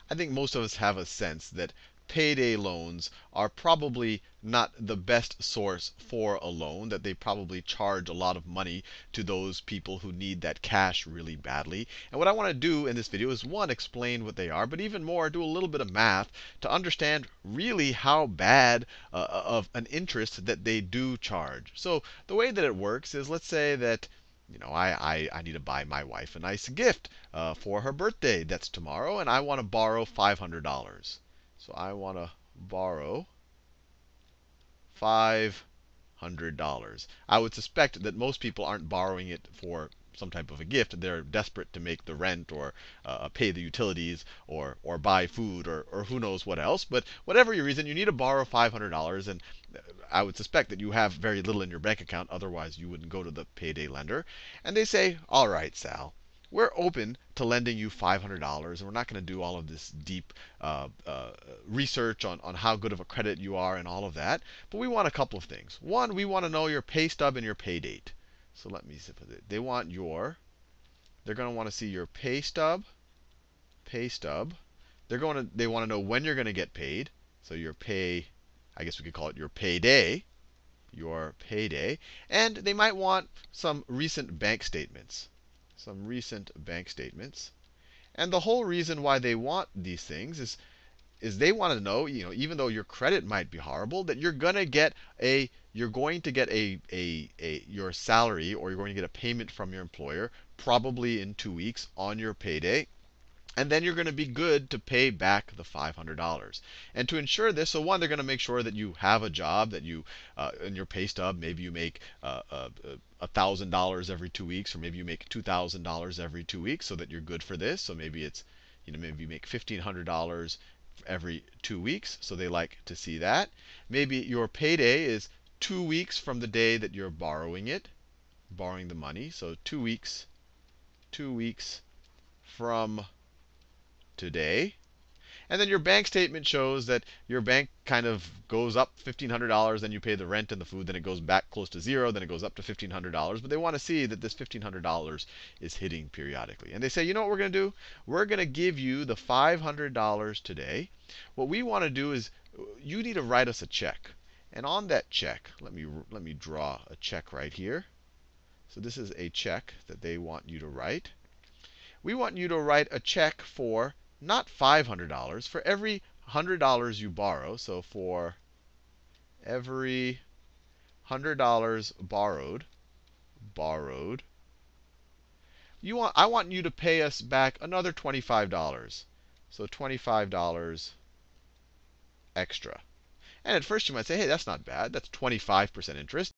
I think most of us have a sense that payday loans are probably not the best source for a loan, that they probably charge a lot of money to those people who need that cash really badly. And what I want to do in this video is, one, explain what they are, but even more, do a little bit of math to understand really how bad of an interest that they do charge. So the way that it works is, let's say that I need to buy my wife a nice gift for her birthday that's tomorrow, and I want to borrow $500. So I want to borrow $500. I would suspect that most people aren't borrowing it for some type of a gift. They're desperate to make the rent, or pay the utilities, or buy food, or who knows what else. But whatever your reason, you need to borrow $500, and I would suspect that you have very little in your bank account. Otherwise, you wouldn't go to the payday lender. And they say, all right, Sal, we're open to lending you $500, and we're not going to do all of this deep research on how good of a credit you are and all of that. But we want a couple of things. One, we want to know your pay stub and your pay date. So let me zip it. They're going to want to see your pay stub. They want to know when you're going to get paid. So I guess we could call it your payday. And they might want some recent bank statements. And the whole reason why they want these things is they want to know, even though your credit might be horrible, that you're going to get your salary, or you're going to get a payment from your employer probably in 2 weeks on your payday. And then you're going to be good to pay back the $500. And to ensure this, so one, they're going to make sure that you have a job, that you, in your pay stub, maybe you make $1,000 every 2 weeks, or maybe you make $2,000 every 2 weeks, so that you're good for this. So maybe it's, maybe you make $1,500 every 2 weeks, so they like to see that. Maybe your payday is 2 weeks from the day that you're borrowing the money. So 2 weeks from today. And then your bank statement shows that your bank kind of goes up $1,500, then you pay the rent and the food, then it goes back close to zero, then it goes up to $1,500. But they want to see that this $1,500 is hitting periodically. And they say, you know what we're going to do? We're going to give you the $500 today. What we want to do is, you need to write us a check. And on that check, let me draw a check right here. So this is a check that they want you to write. We want you to write a check for not $500, for every $100 you borrow. So for every $100 borrowed, I want you to pay us back another $25. So $25 extra. And at first you might say, hey, that's not bad. That's 25% interest.